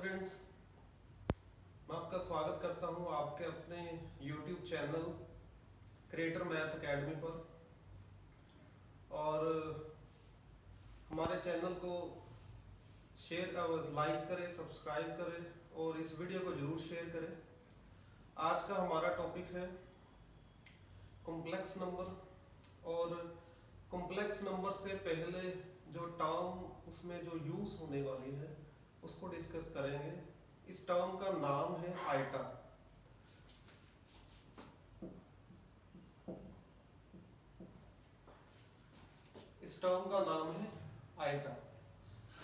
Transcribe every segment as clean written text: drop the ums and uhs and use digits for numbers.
Students, मैं आपका स्वागत करता हूं आपके अपने YouTube channel creator math academy पर। और हमारे चैनल को शेयर लाइक करें, सब्सक्राइब करें और इस वीडियो को ज़रूर शेयर करें। आज का हमारा टॉपिक है कॉम्प्लेक्स नंबर। और कॉम्प्लेक्स नंबर से पहले जो टर्म उसमें जो यूज़ होने वाली है उसको डिस्कस करेंगे। इस टर्म का नाम है आइटा। इस टर्म का नाम है आइटा।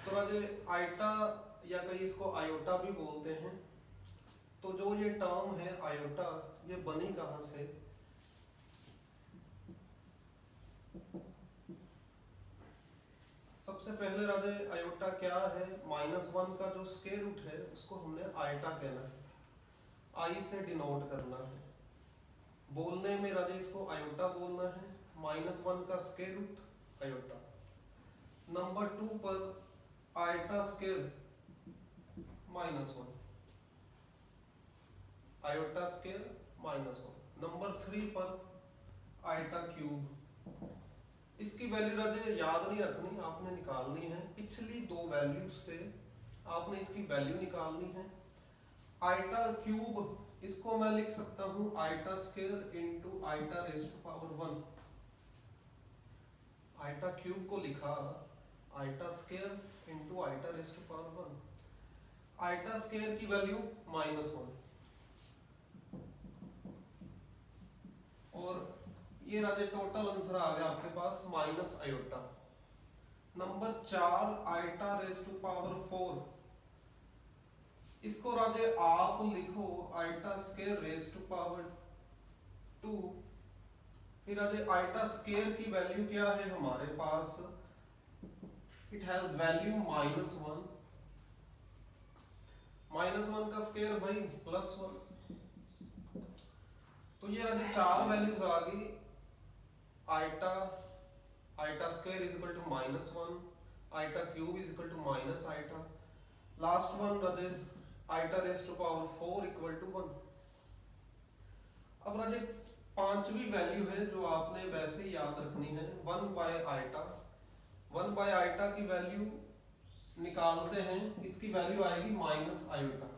तो राजे आइटा या कई इसको आयोटा भी बोलते हैं। तो जो ये टर्म है आयोटा, ये बनी कहाँ से? सबसे पहले राजे आयोटा क्या है? -1 का जो स्क्वायर रूट है उसको हमने आइटा कहना है, आई से डिनोट करना है। बोलने में राजे इसको आयोटा बोलना है। -1 का स्क्वायर रूट आयोटा। नंबर 2 पर iota square -1, iota square -1। Number 3 पर आयोटा क्यूब। इसकी वैल्यू राजे याद नहीं रखनी, आपने निकालनी है। पिछली दो वैल्यूज से आपने इसकी वैल्यू निकालनी है। आइटा क्यूब, इसको मैं लिख सकता हूं iota square into iota raise to power 1। Iota cube को लिखा iota square into iota raise to power 1। Iota square की वैल्यू -1 और ये राजे टोटल आंसर आ गया आपके पास minus iota. Number 4 iota raise to power 4। इसको राजे आप लिखो iota square raise to power 2। फिर राजे आइटा स्क्वायर की वैल्यू क्या है हमारे पास? It has value -1। -1 का स्क्वायर भाई +1। तो ये राजे चार वैल्यूज आ गई। Iota square is equal to -1, iota cube is equal to minus iota, last one राजे iota raise to power 4 equal to 1। अब राजे पांचवी वैल्यू है जो आपने वैसे ही याद रखनी है, 1 बाय आइटा। 1 बाय आइटा की वैल्यू निकालते हैं, इसकी वैल्यू आएगी माइनस आयोटा।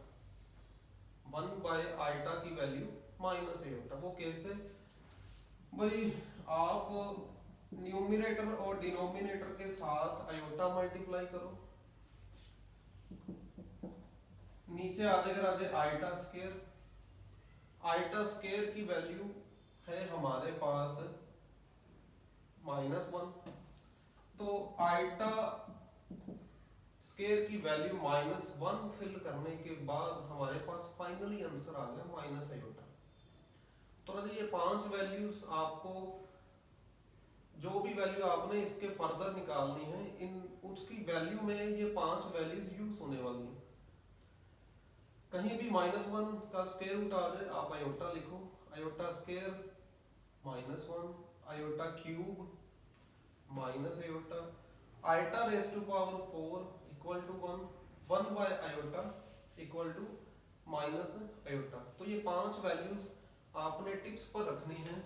1 बाय आइटा की वैल्यू माइनस आयोटा। वो कैसे भाई? आप न्यूमिनेटर और डिनोमिनेटर के साथ आयोटा मल्टीप्लाई करो, नीचे आ जाएगा राजे आइटा स्क्वायर। आइटा स्क्वायर की वैल्यू है हमारे पास -1। तो आइटा स्क्वायर की वैल्यू -1 फिल करने के बाद हमारे पास फाइनली आंसर आ गया माइनस आयोटा। तो राजे ये पांच वैल्यूज आपको, जो भी वैल्यू आपने इसके फर्दर निकालनी है, इन उसकी वैल्यू में ये पांच वैल्यूज यूज होने वाली हैं। कहीं भी -1 का स्क्वायर रूट आ जाए आप आयोटा लिखो, iota square -1, iota cube minus iota, iota raise to power 4 equal to 1, 1 by iota equal to minus iota. तो ये पांच वैल्यूज आपने टिप्स पर रखनी है।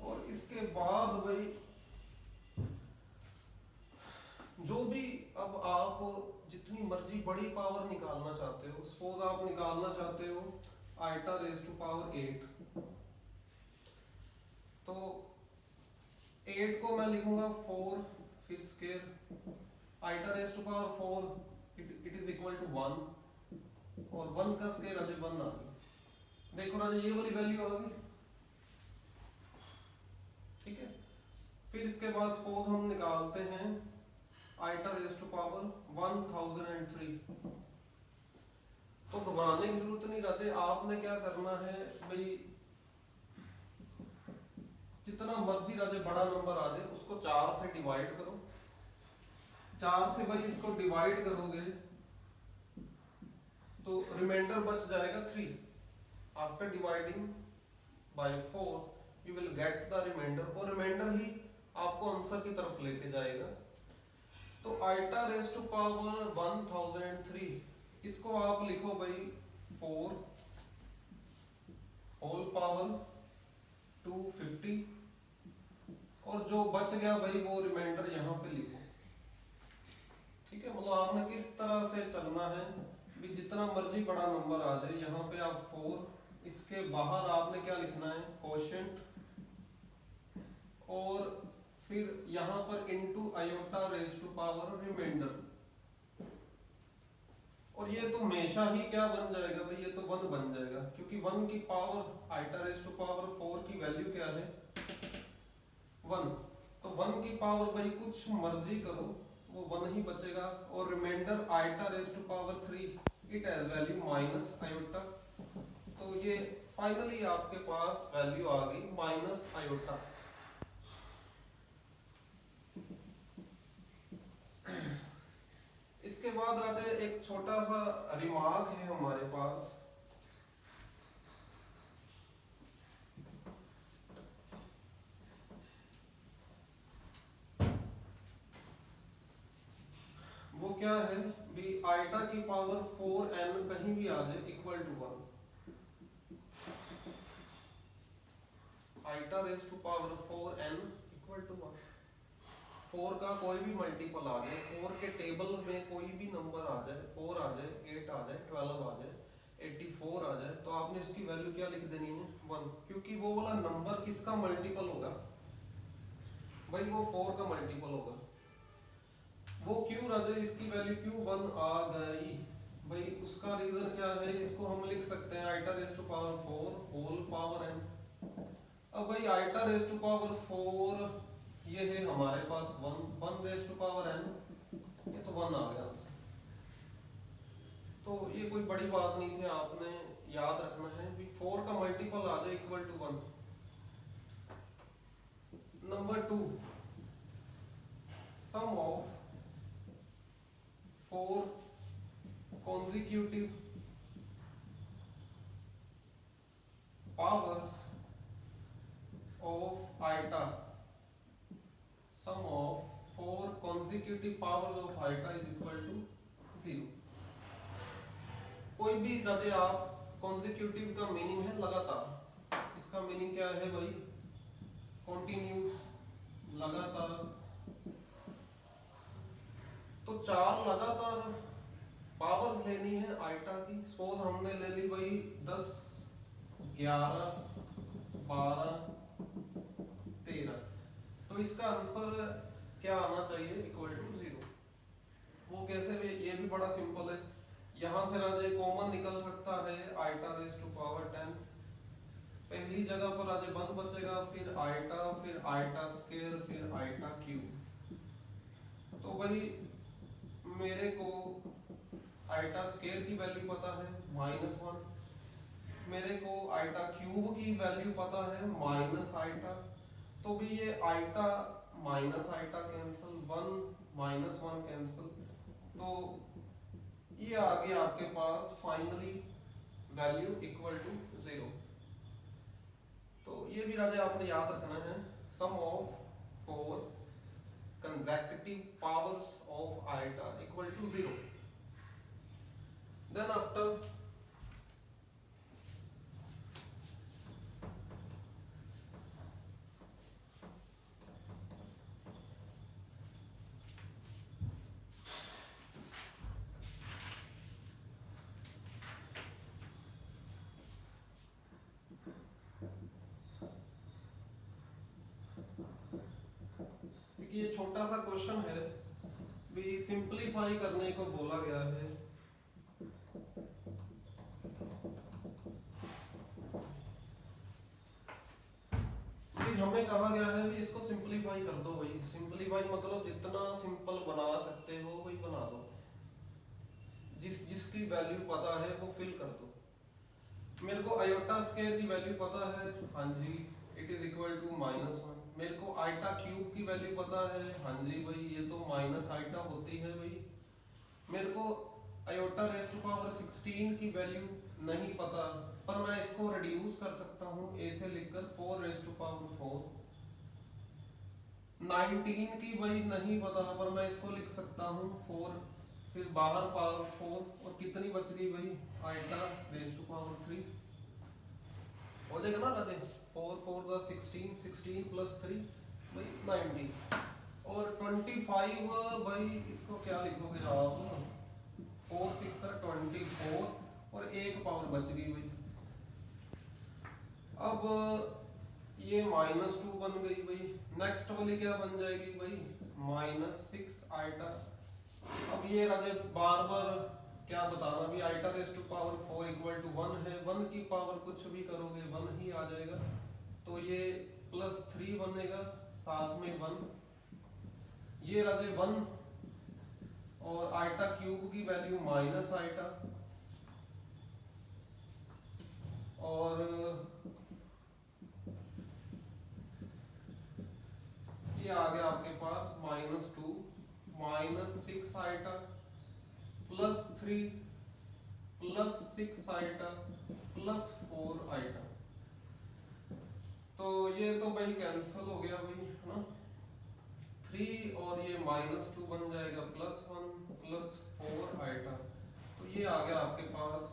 और इसके बाद भाई जो भी, अब आप जितनी मर्जी बड़ी पावर निकालना चाहते हो, सपोज आप निकालना चाहते हो आइटा रेज़ टू पावर 8, तो 8 को मैं लिखूंगा 4 फिर square, iota raise to power 4 it is equal to 1 और 1 का स्क्वायर राजे 1 आ गई। देखो राजे ये वाली वैल्यू आ गई, ठीक है। फिर इसके बाद सपोज हम निकालते हैं आइटा रेज़ टू पावर 1003। तो घबराने की जरूरत नहीं राजे, आपने क्या करना है भाई, जितना मर्जी राजे बड़ा नंबर आ जाए उसको 4 से डिवाइड करो। 4 से भाई इसको डिवाइड करोगे तो रिमाइंडर बच जाएगा 3। After dividing by 4 you will get the remainder, और रिमाइंडर ही आपको आंसर की तरफ लेके जाएगा। तो आइटा रेज टू पावर 1003 इसको आप लिखो भाई 4 होल पावर 250, और जो बच गया भाई वो रिमाइंडर यहाँ पे लिखो। ठीक है, मतलब आपने किस तरह से चलना है भी जितना मर्जी बड़ा नंबर आ जाए यहाँ पे आप 4, इसके बाहर आपने क्या लिखना है कोशेंट, और फिर यहाँ पर into iota raise to power remainder. और ये तो हमेशा ही क्या बन जाएगा भाई, ये तो 1 बन जाएगा, क्योंकि 1 की power iota raise to power 4 की वैल्यू क्या है 1। तो 1 की पावर भाई कुछ मर्जी करो वो 1 ही बचेगा, और remainder iota raise to power 3 it has value minus iota. तो ये फाइनली आपके पास वैल्यू आ गई माइनस आयोटा। इसके बाद राजे एक छोटा सा रिमार्क है हमारे पास, वो क्या है भी आइटा की पावर 4n कहीं भी आ जाए equal to 1। Iota raise to power 4n equal to 1। 4 का कोई भी मल्टीपल आ जाए, 4 के टेबल में कोई भी नंबर आ जाए, 4 आ जाए, 8 आ जाए, 12 आ जाए, 84 आ जाए, तो आपने इसकी वैल्यू क्या लिख देनी है 1, क्योंकि वो वाला नंबर किसका मल्टीपल होगा भाई, वो 4 का मल्टीपल होगा। वो क्यों राजा इसकी वैल्यू क्यों 1 आ गई भाई, उसका रीजन क्या है, इसको हम लिख सकते हैं iota raise to power 4 whole power n। अब भाई आइटा रेज टू पावर 4 ये है हमारे पास 1 रेज टू पावर n, ये तो 1 आ गया आंसर। तो ये कोई बड़ी बात नहीं थी, आपने याद रखना है भी 4 का मल्टीपल आ जाए equal to 1। Number 2, sum of 4 consecutive powers of iota, sum of 4 consecutive powers of iota is equal to 0। कोई भी राजे आप consecutive का मीनिंग है लगातार, इसका मीनिंग क्या है भाई कंटिन्यूस लगातार। तो 4 लगातार पावर्स लेनी है आइटा की, सपोज हमने ले ली भाई 10 11 12 13, तो इसका आंसर क्या आना चाहिए इक्वल टू 0। वो कैसे भी, ये भी बड़ा सिंपल है, यहां से राजे कॉमन निकल सकता है आइटा रेज टू पावर 10, पहली जगह पर राजे 1 बचेगा, फिर आइटा स्क्वायर, फिर आइटा क्यूब। तो भाई मेरे को आइटा स्क्वायर की वैल्यू पता है -1, मेरे को आइटा क्यूब की वैल्यू पता है माइनस आइटा, तो भी ये iota minus iota cancel, 1 -1 cancel, तो ये आ गया आपके पास फाइनली वैल्यू इक्वल टू 0। तो ये भी राजा आपने याद रखना है, sum of 4 consecutive powers of iota equal to 0। Then after ये छोटा सा क्वेश्चन है भी सिंपलीफाई करने को बोला गया है। हमें कहा गया है भी इसको सिंपलीफाई कर दो भाई, सिंपलीफाई मतलब जितना सिंपल बना सकते हो वही बना दो, जिसकी वैल्यू पता है वो फिल कर दो। मेरे को आयोटा स्क्वायर की वैल्यू पता है, हाँ जी इट इज इक्वल टू -1। मेरे को आइटा क्यूब की वैल्यू पता है, हाँ जी भाई ये तो माइनस आइटा होती है भाई। मेरे को आयोटा रेज़ टू पावर 16 की वैल्यू नहीं पता, पर मैं इसको रिड्यूस कर सकता हूँ ए से लिखकर 4 रेज़ टू पावर 4। 19 की वही नहीं पता, पर मैं इसको लिख सकता हूँ 4, फिर बाहर पावर 4 और कितनी बच गई भाई आइटा रेज़ टू पावर 3 हो जाएगा ना राजे। 4 4 जा 16, 16 प्लस 3 भाई 19 और 25 भाई इसको क्या लिखोगे आप, 4 6 24 और एक पावर बच गई भाई। अब ये -2 बन गई भाई। नेक्स्ट वाली क्या बन जाएगी भाई -6 आइटा। अब ये राजे बार बार क्या बताना भी iota raise to power 4 equal to 1 है, 1 की पावर कुछ भी करोगे 1 ही आ जाएगा, तो ये +3 बनेगा साथ में 1, ये राजे 1 और आइटा क्यूब की वैल्यू माइनस आइटा और ये आ गया आपके पास -2 -6 आइटा +3 +6 आइटा +4 आइटा। तो ये तो भाई कैंसिल हो गया भाई है ना, 3 और ये -2 बन जाएगा +1 +4 आइटा। तो ये आ गया आपके पास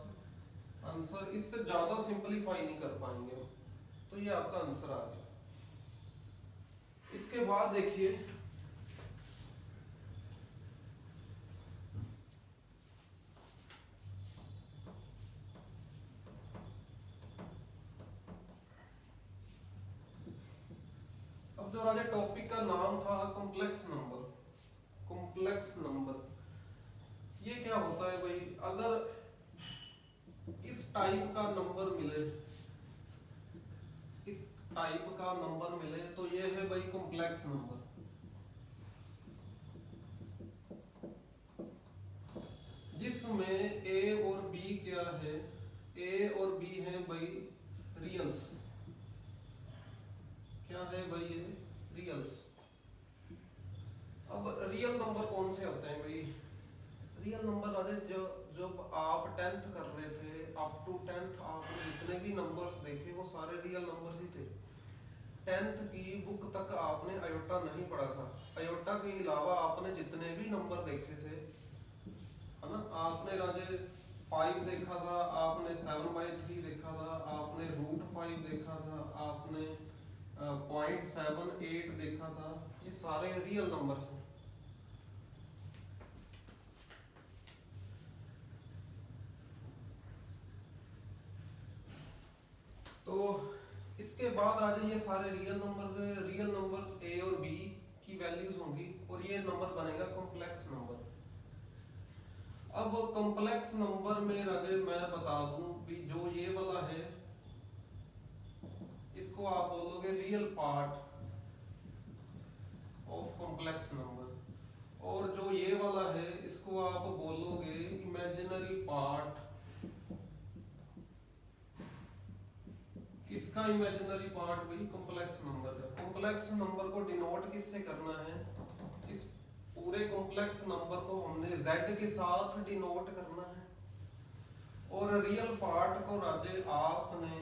आंसर। इससे ज्यादा सिंपलीफाई नहीं कर पाएंगे, तो ये आपका आंसर आ गया। इसके बाद देखिए अब जो राजा टॉपिक का नाम था कॉम्प्लेक्स नंबर। कॉम्प्लेक्स नंबर ये क्या होता है भाई, अगर इस टाइप का नंबर मिले, इस टाइप का नंबर मिले तो ये है भाई कॉम्प्लेक्स नंबर। जिसमें ए और बी क्या है, ए और बी है भाई रियल्स। क्या है भाई ये रियल्स। अब रियल नंबर कौन से होते हैं भाई, रियल नंबर राजे जो जब आप 10th कर रहे थे अप टू 10th आपने जितने भी नंबर्स देखे वो सारे रियल नंबर्स ही थे। 10th की बुक तक आपने आयोटा नहीं पढ़ा था, आयोटा के अलावा आपने जितने भी नंबर देखे थे है ना, आपने राजे 5 देखा था, आपने 7/3 देखा था, आपने √5 देखा था, आपने 0.78 देखा था, ये सारे रियल नंबर्स हैं। तो इसके बाद आ जाइए, सारे रियल नंबर्स है, रियल नंबर्स ए और बी की वैल्यूज होंगी और ये नंबर बनेगा कॉम्प्लेक्स नंबर। अब कॉम्प्लेक्स नंबर में राजे मैं बता दूं कि जो ये वाला है इसको आप बोलोगे real part of complex number, और जो ये वाला है इसको आप बोलोगे इमेजिनरी पार्ट। किसका इमेजिनरी पार्ट भाई, कॉम्प्लेक्स नंबर का। कॉम्प्लेक्स नंबर को डिनोट किससे करना है, इस पूरे कॉम्प्लेक्स नंबर को हमने z के साथ डिनोट करना है, और रियल पार्ट को राजे आपने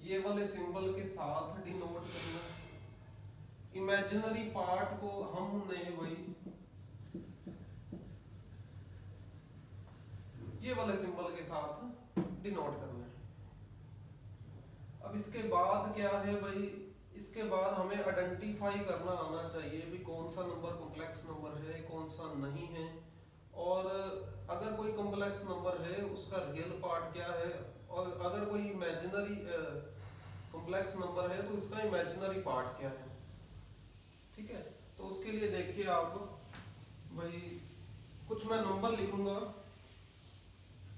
ये वाले सिंबल के साथ डिनोट करना है। इमेजिनरी पार्ट को हमने भाई ये वाले सिंबल के साथ डिनोट करना है। अब इसके बाद क्या है भाई, इसके बाद हमें आइडेंटिफाई करना आना चाहिए भी कौन सा नंबर कॉम्प्लेक्स नंबर है कौन सा नहीं है, और अगर कोई कॉम्प्लेक्स नंबर है उसका रियल पार्ट क्या है, और अगर कोई इमेजिनरी कॉम्प्लेक्स नंबर है तो इसका इमेजिनरी पार्ट क्या है। ठीक है, तो उसके लिए देखिए आप भाई कुछ मैं नंबर लिखूंगा,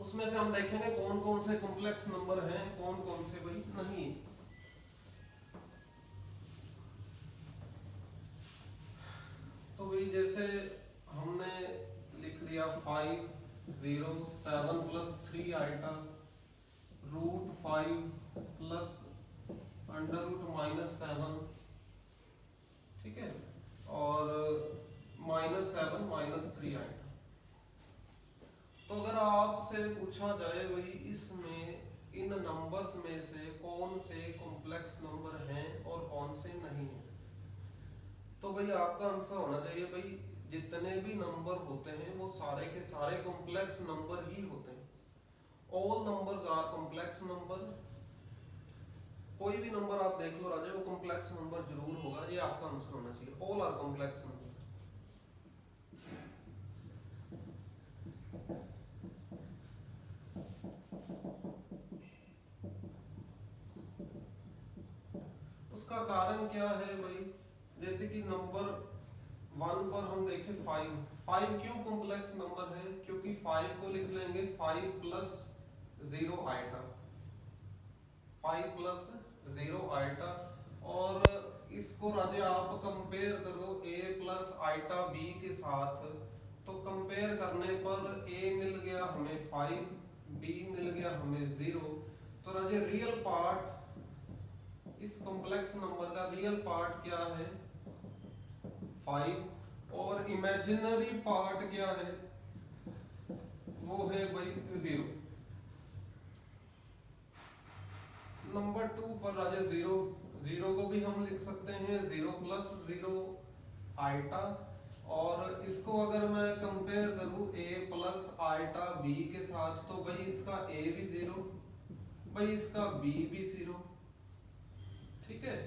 उसमें से हम देखेंगे कौन कौन से कॉम्प्लेक्स नंबर हैं कौन कौन से भाई नहीं। तो भाई जैसे हमने लिख दिया 5 0 7 + 3 आइटा √5 + √-3 -7, ठीक है, और -7 -3 आएगा। तो अगर आपसे पूछा जाए भाई इसमें इन नंबर्स में से कौन से कॉम्प्लेक्स नंबर हैं और कौन से नहीं हैं, तो भाई आपका आंसर होना चाहिए भाई जितने भी नंबर होते हैं वो सारे के सारे कॉम्प्लेक्स नंबर ही होते हैं। All numbers are complex number. कोई भी नंबर आप देख लो राजे, वो कॉम्प्लेक्स नंबर जरूर होगा, ये आपका आंसर होना चाहिए। All are complex number. उसका कारण क्या है भाई, जैसे कि नंबर 1 पर हम देखें 5। 5 क्यों कॉम्प्लेक्स नंबर है, क्योंकि 5 को लिख लेंगे 5 + 0 आइटा, 5 + 0 आइटा। और इसको राजे आप कंपेयर करो a + आइटा b के साथ, तो कंपेयर करने पर a मिल गया हमें 5, b मिल गया हमें 0। तो राजे रियल पार्ट, इस कॉम्प्लेक्स नंबर का रियल पार्ट क्या है 5, और इमेजिनरी पार्ट क्या है वो है भाई 0। नंबर 2 पर राजा 0, 0 को भी हम लिख सकते हैं 0 + 0 आइटा। और इसको अगर मैं कंपेयर करूं a + आइटा b के साथ, तो भाई इसका a भी 0, भाई इसका b भी 0, ठीक है,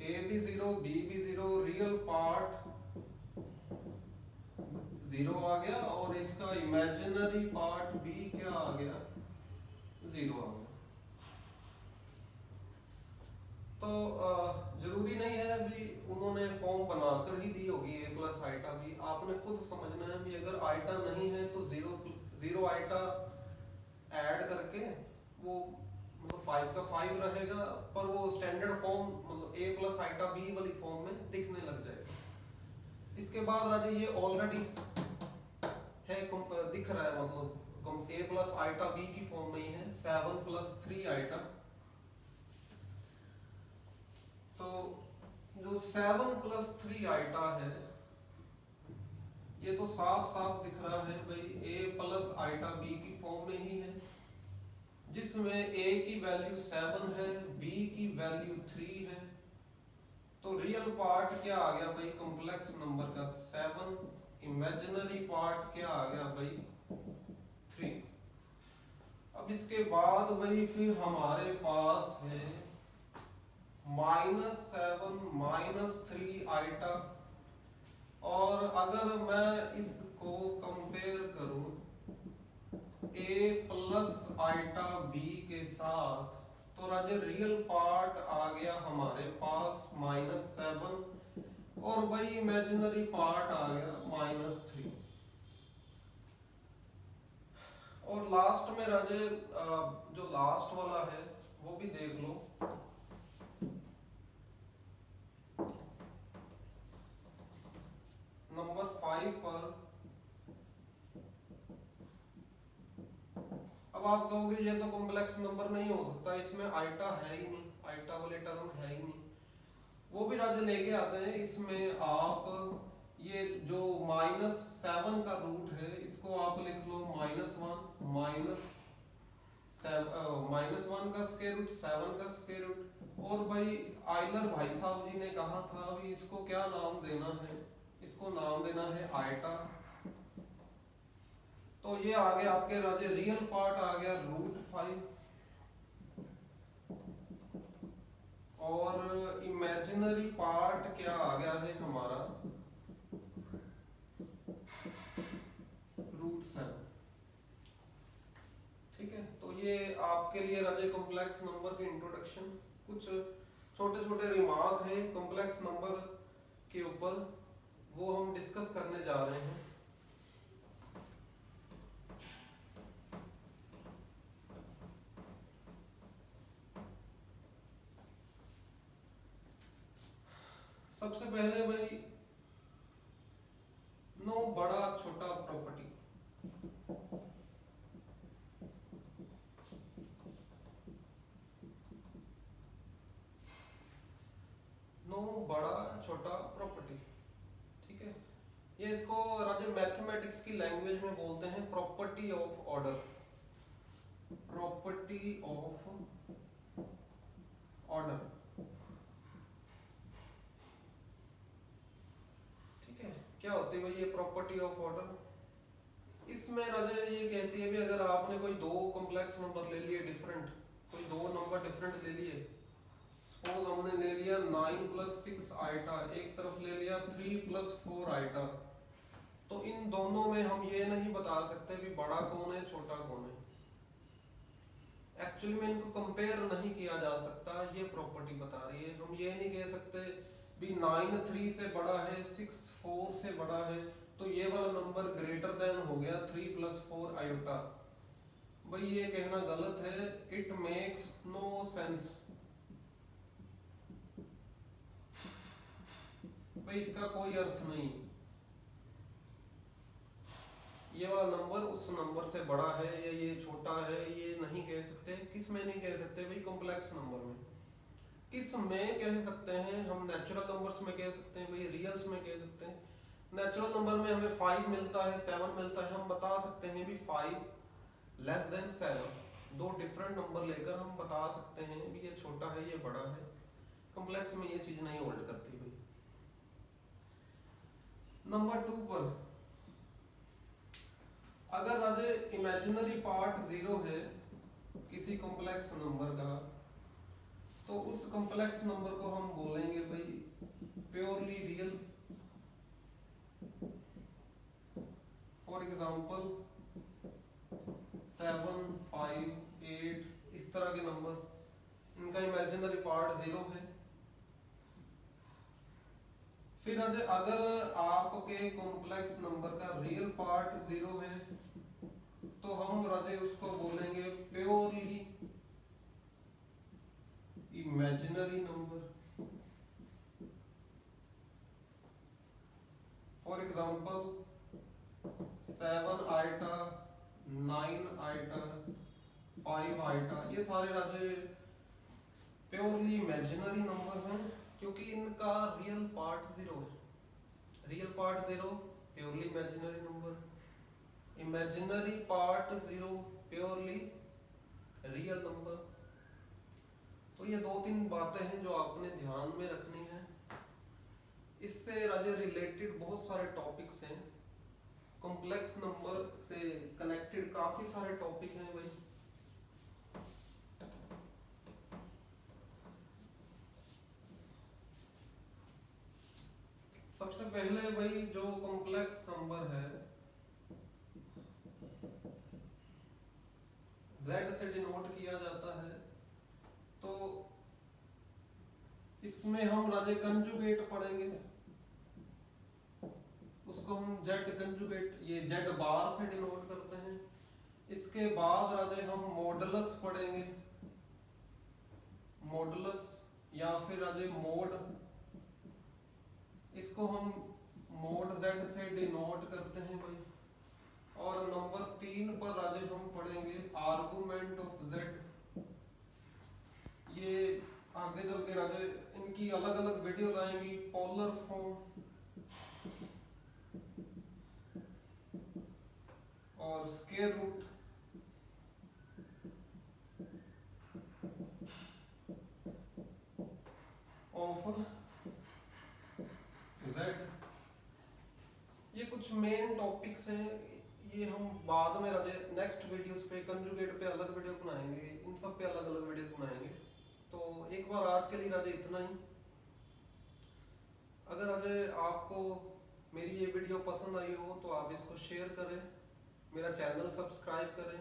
a भी 0 b भी 0, रियल पार्ट 0 आ गया, और इसका इमेजिनरी पार्ट भी क्या आ गया 0 आ गया। तो जरूरी नहीं है अभी उन्होंने फॉर्म बनाकर ही दी होगी a + आइटा b, आपने खुद समझना है भी अगर आइटा नहीं है तो 0 आइटा ऐड करके वो मतलब 5 का 5 रहेगा, पर वो स्टैंडर्ड फॉर्म मतलब a + आइटा b वाली फॉर्म में दिखने लग जाएगा। इसके बाद राजा ये ऑलरेडी है दिख रहा है, मतलब a + आइटा b की फॉर्म में ही है 7 + 3 आइटा। तो जो 7 + 3 आइटा है, ये तो साफ साफ दिख रहा है भाई a + आइटा b की फॉर्म में ही है, जिसमें a की वैल्यू 7 है, b की वैल्यू 3 है। तो रियल पार्ट क्या आ गया भाई कॉम्प्लेक्स नंबर का 7, इमेजिनरी पार्ट क्या आ गया भाई 3। अब इसके बाद भाई फिर हमारे पास है -7 -3 आइटा। और अगर मैं इसको कंपेयर करूं a + आइटा b के साथ, तो राजे रियल पार्ट आ गया हमारे पास -7, और भाई इमेजिनरी पार्ट आ गया -3। और लास्ट में राजे जो लास्ट वाला है वो भी देख लो। नंबर 5 पर अब आप कहोगे ये तो कॉम्प्लेक्स नंबर नहीं हो सकता, इसमें आइटा है ही नहीं, आइटा वाले टर्म है ही नहीं। वो भी राजे लेके आते हैं। इसमें आप ये जो -7 का रूट है इसको आप लिख लो -1 -1 का स्क्वायर रूट 7 का स्क्वायर रूट। और भाई आइलर भाई साहब जी ने कहा था अभी इसको क्या नाम देना है, इसको नाम देना है आइटा। तो ये आ गया आपके राजे रियल पार्ट आ गया √5, और इमेजिनरी पार्ट क्या आ गया है हमारा √7। ठीक है, तो ये आपके लिए राजे कॉम्प्लेक्स नंबर के इंट्रोडक्शन, कुछ छोटे छोटे रिमार्क है कॉम्प्लेक्स नंबर के ऊपर, वो हम डिस्कस करने जा रहे हैं। सबसे पहले भाई नो बड़ा छोटा प्रॉपर्टी। बड़ा छोटा प्रॉपर्टी, ठीक है। ये इसको राजे मैथमेटिक्स की लैंग्वेज में बोलते हैं property of order, property of order, ठीक है। क्या होती है भाई ये प्रॉपर्टी ऑफ ऑर्डर? इसमें राजे ये कहती है भी अगर आपने कोई दो कॉम्प्लेक्स नंबर ले लिए डिफरेंट, कोई दो नंबर डिफरेंट ले लिए, सपोज हमने ले लिया 9 + 6 आइटा, एक तरफ ले लिया 3 + 4 आइटा, तो इन दोनों में हम ये नहीं बता सकते भी बड़ा कौन है छोटा कौन है। एक्चुअली में इनको कंपेयर नहीं किया जा सकता, ये प्रॉपर्टी बता रही है। हम ये नहीं कह सकते भी 9 3 से बड़ा है, 6 4 से बड़ा है, तो ये वाला नंबर ग्रेटर देन हो गया 3 + 4 आयोटा। भाई ये कहना गलत है, इट मेक्स नो सेंस। भाई इसका कोई अर्थ नहीं। ये वाला नंबर उस नंबर से बड़ा है या ये छोटा है, ये नहीं कह सकते। किस में नहीं कह सकते भाई? कॉम्प्लेक्स नंबर में। किस में कह सकते हैं? हम नेचुरल नंबर्स में कह सकते हैं भाई, रियल्स में कह सकते हैं। नेचुरल नंबर में हमें 5 मिलता है, 7 मिलता है, हम बता सकते हैं भी 5 लेस देन 7। दो डिफरेंट नंबर लेकर हम बता सकते हैं भी ये छोटा है ये बड़ा है। कॉम्प्लेक्स में ये चीज नहीं होल्ड करती भाई। नंबर 2 पर अगर राजे इमेजिनरी पार्ट 0 है किसी कॉम्प्लेक्स नंबर का, तो उस कॉम्प्लेक्स नंबर को हम बोलेंगे भाई प्योरली रियल। फॉर एग्जांपल 7 5 8 इस तरह के नंबर, इनका इमेजिनरी पार्ट 0 है। फिर अगर आपके कॉम्प्लेक्स नंबर का रियल पार्ट 0 है तो हम राजे उसको बोलेंगे purely imaginary number. For example 7 iota, 9 iota, 5 iota, ये सारे राजे प्योरली इमेजिनरी नंबर्स हैं क्योंकि इनका रियल पार्ट 0 है। Real part 0 purely imaginary number, imaginary part 0 purely real number. तो ये 2-3 बातें हैं जो आपने ध्यान में रखनी है। इससे राजे रिलेटेड बहुत सारे टॉपिक्स हैं, कॉम्प्लेक्स नंबर से कनेक्टेड काफी सारे टॉपिक हैं भाई। सबसे पहले भाई जो कॉम्प्लेक्स नंबर है Z से डिनोट किया जाता है, तो इसमें हम राजे कंजुगेट पढ़ेंगे, उसको हम Z कंजुगेट, ये Z बार से डिनोट करते हैं। इसके बाद राजे हम मॉडुलस पढ़ेंगे, मॉडुलस या फिर राजे मोड, इसको हम मोड Z से डिनोट करते हैं भाई। और नंबर 3 पर राजे हम पढ़ेंगे आर्गुमेंट ऑफ Z। ये आगे चल के राजे इनकी अलग अलग वीडियोस आएंगी, पोलर फॉर्म और स्क्वायर रूट। Of Z। ये कुछ मेन टॉपिक्स हैं, ये हम बाद में राजे नेक्स्ट वीडियोस पे कंजुगेट पे अलग वीडियो बनाएंगे, इन सब पे अलग अलग वीडियोस बनाएंगे। तो एक बार आज के लिए राजे इतना ही। अगर राजे आपको मेरी ये वीडियो पसंद आई हो तो आप इसको शेयर करें, मेरा चैनल सब्सक्राइब करें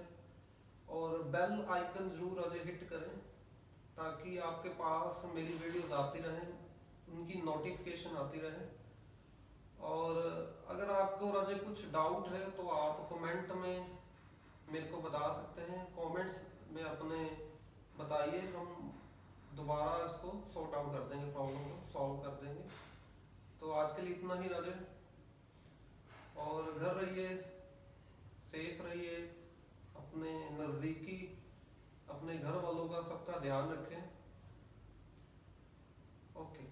और बेल आइकन जरूर राजे हिट करें ताकि आपके पास मेरी वीडियोस आती रहें, उनकी नोटिफिकेशन आती रहे। और अगर आपको राजे कुछ डाउट है तो आप कमेंट में मेरे को बता सकते हैं, कमेंट्स में अपने बताइए, हम दोबारा इसको सॉर्ट आउट कर देंगे, प्रॉब्लम को सॉल्व कर देंगे। तो आज के लिए इतना ही राजे, और घर रहिए, सेफ रहिए, अपने नज़दीकी अपने घर वालों का सबका ध्यान रखें। ओके।